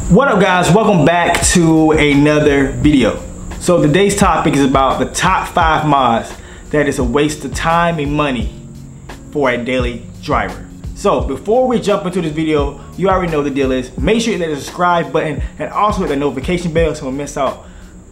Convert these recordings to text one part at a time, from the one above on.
What up guys, welcome back to another video. So today's topic is about the top 5 mods that is a waste of time and money for a daily driver. So before we jump into this video, you already know the deal is, make sure you hit the subscribe button and also hit the notification bell so you don't miss out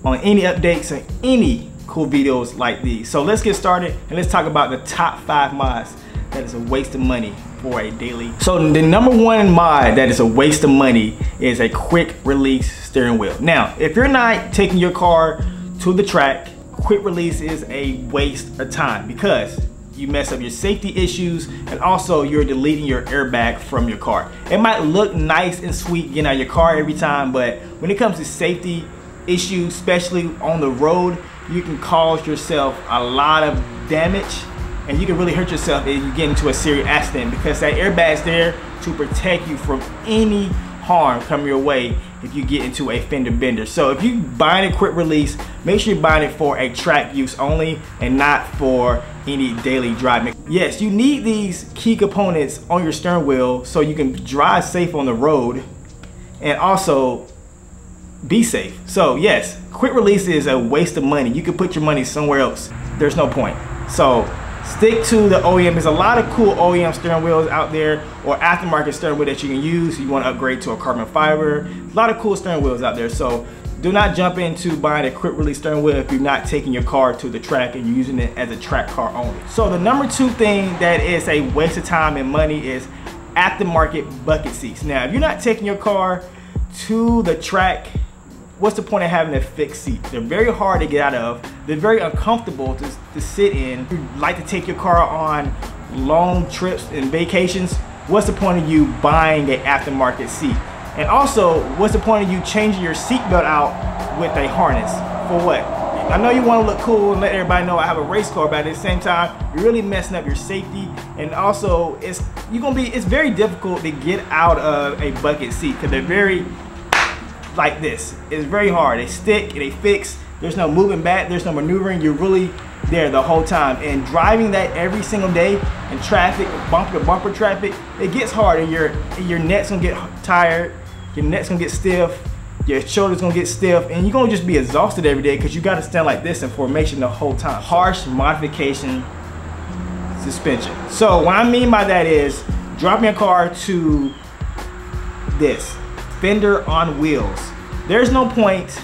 on any updates and any cool videos like these. So let's get started and let's talk about the top 5 mods that is a waste of money for a daily. So the number 1 mod that is a waste of money is a quick release steering wheel. Now, if you're not taking your car to the track, quick release is a waste of time because you mess up your safety issues and also you're deleting your airbag from your car. It might look nice and sweet getting out of your car every time, but when it comes to safety issues, especially on the road, you can cause yourself a lot of damage and you can really hurt yourself if you get into a serious accident because that airbag's there to protect you from any harm coming your way if you get into a fender bender. So if you buying a quick release, make sure you're buying it for a track use only and not for any daily driving. Yes, you need these key components on your steering wheel so you can drive safe on the road and also be safe. So yes, quick release is a waste of money. You can put your money somewhere else. There's no point. So stick to the OEM. There's a lot of cool OEM steering wheels out there or aftermarket steering wheel that you can use. You want to upgrade to a carbon fiber. A lot of cool steering wheels out there. So do not jump into buying a quick release steering wheel if you're not taking your car to the track and you're using it as a track car only. So the number 2 thing that is a waste of time and money is aftermarket bucket seats. Now, if you're not taking your car to the track, what's the point of having a fixed seat? They're very hard to get out of. They're very uncomfortable to sit in. If you like to take your car on long trips and vacations, what's the point of you buying an aftermarket seat? And also, what's the point of you changing your seatbelt out with a harness? For what? I know you want to look cool and let everybody know I have a race car, but at the same time, you're really messing up your safety. And also, it's very difficult to get out of a bucket seat because they're very like this. It's very hard. They stick, they fix. There's no moving back, there's no maneuvering. You're really there the whole time. And driving that every single day in traffic, bumper to bumper traffic, it gets hard and your neck's gonna get tired, your neck's gonna get stiff, your shoulders gonna get stiff, and you're gonna just be exhausted every day because you gotta stand like this in formation the whole time. Harsh modification suspension. So what I mean by that is dropping your car to this. Fender on wheels. There's no point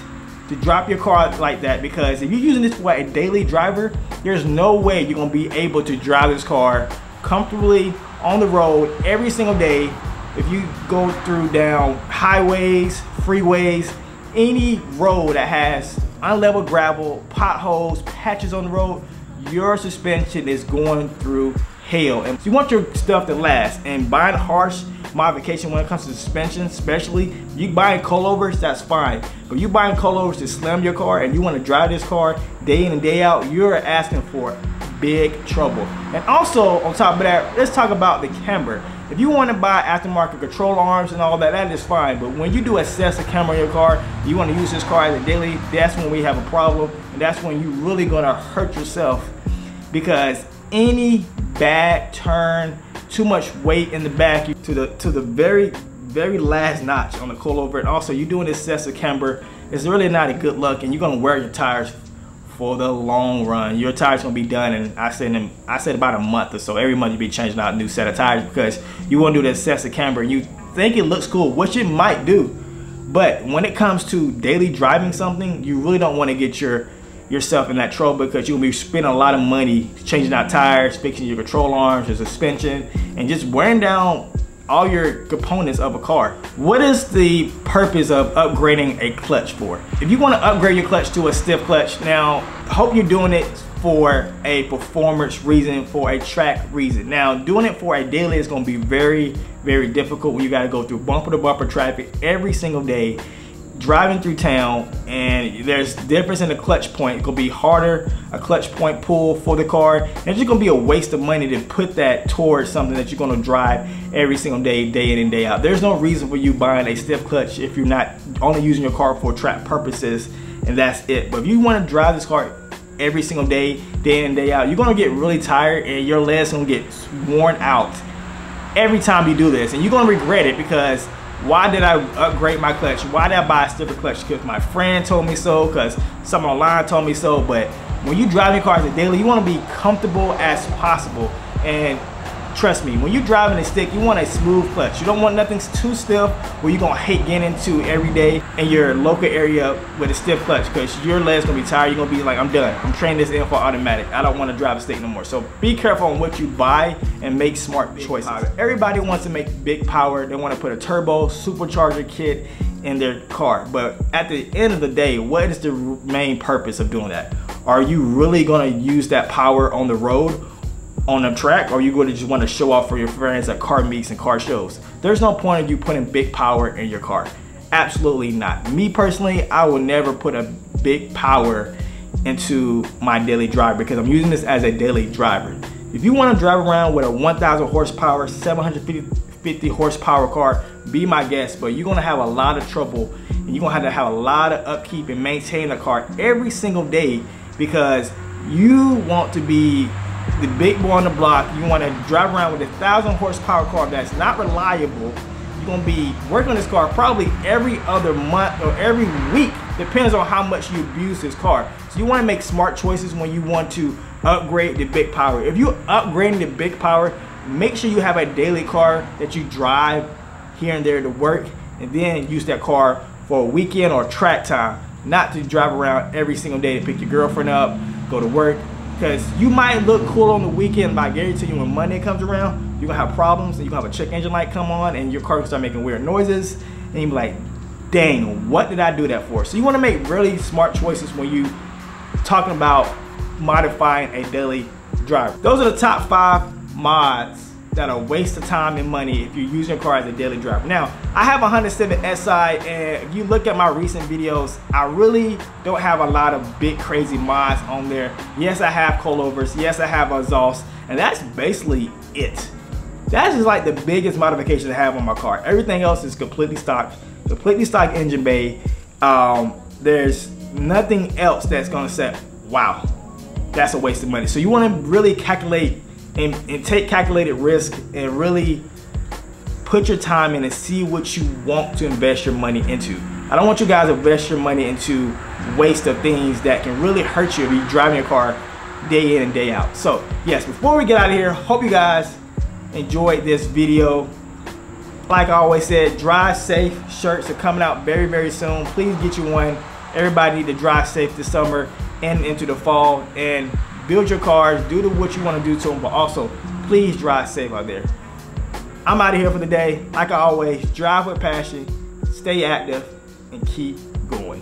to drop your car like that because if you're using this for a daily driver, there's no way you're gonna be able to drive this car comfortably on the road every single day. If you go through down highways, freeways, any road that has unlevel gravel, potholes, patches on the road, your suspension is going through hell. And so you want your stuff to last, and buying harsh modification when it comes to suspension, especially you buying coilovers, that's fine, but you buying coilovers to slam your car and you want to drive this car day in and day out, you're asking for big trouble. And also on top of that, let's talk about the camber. If you want to buy aftermarket control arms and all that, that is fine, but when you do assess the camber in your car, you want to use this car as a daily, that's when we have a problem, and that's when you're really going to hurt yourself because any bad turn, too much weight in the back to the very last notch on the coilover, and also you're doing this excessive camber, it's really not a good look, and you're gonna wear your tires for the long run. Your tires gonna be done, and I said about a month or so. Every month you be changing out a new set of tires because you want to do the excessive camber and you think it looks cool, which it might do, but when it comes to daily driving something, you really don't want to get yourself in that trouble because you'll be spending a lot of money changing out tires, fixing your control arms, your suspension, and just wearing down all your components of a car. What is the purpose of upgrading a clutch for? If you want to upgrade your clutch to a stiff clutch, now hope you're doing it for a performance reason, for a track reason. Now doing it for a daily is going to be very difficult when you got to go through bumper to bumper traffic every single day, driving through town, and there's difference in the clutch point. It could be harder, a clutch point pull for the car, and it's just gonna be a waste of money to put that towards something that you're gonna drive every single day, day in and day out. There's no reason for you buying a stiff clutch if you're not only using your car for track purposes, and that's it. But if you wanna drive this car every single day, day in and day out, you're gonna get really tired and your legs gonna get worn out every time you do this, and you're gonna regret it because Why did I upgrade my clutch? Why did I buy a stiffer clutch? Because my friend told me so, because someone online told me so. But when you drive your car as a daily, you want to be comfortable as possible. And trust me, when you're driving a stick, you want a smooth clutch. You don't want nothing too stiff where you're gonna hate getting into every day in your local area with a stiff clutch, because your leg's gonna be tired. You're gonna be like, I'm done. I'm trading this in for automatic. I don't want to drive a stick no more. So be careful on what you buy and make smart choices. Everybody wants to make big power. They want to put a turbo supercharger kit in their car. But at the end of the day, what is the main purpose of doing that? Are you really gonna use that power on the road, on the track, or are you going to just want to show off for your friends at car meets and car shows? There's no point of you putting big power in your car. Absolutely not. Me personally, I will never put a big power into my daily driver, because I'm using this as a daily driver. If you want to drive around with a 1,000 horsepower, 750 horsepower car, be my guest, but you're going to have a lot of trouble, and you're going to have a lot of upkeep and maintain the car every single day, because you want to be the big boy on the block. You want to drive around with a 1,000 horsepower car that's not reliable. You're going to be working on this car probably every other month or every week, depends on how much you abuse this car. So you want to make smart choices when you want to upgrade the big power. If you're upgrading the big power, make sure you have a daily car that you drive here and there to work, and then use that car for a weekend or track time, not to drive around every single day to pick your girlfriend up, go to work. Because you might look cool on the weekend, but I guarantee you when Monday comes around, you're gonna have problems, and you're gonna have a check engine light come on, and your car will start making weird noises, and you'll be like, dang, what did I do that for? So you wanna make really smart choices when you talking about modifying a daily driver. Those are the top 5 mods that are a waste of time and money if you're using your car as a daily driver. Now, I have a Honda Civic Si, and if you look at my recent videos, I really don't have a lot of big crazy mods on there. Yes, I have coilovers, yes, I have exhaust, and that's basically it. That's just like the biggest modification I have on my car. Everything else is completely stock engine bay. There's nothing else that's gonna say, wow, that's a waste of money. So you wanna really calculate and take calculated risk, and really put your time in and see what you want to invest your money into. I don't want you guys to invest your money into waste of things that can really hurt you if you're driving your car day in and day out. So yes, before we get out of here, hope you guys enjoyed this video. Like I always said, drive safe shirts are coming out very, very soon. Please get you one. Everybody need to drive safe this summer and into the fall, and build your cars, do what you want to do to them, but also please drive safe out there. I'm out of here for the day. Like I always, drive with passion, stay active, and keep going.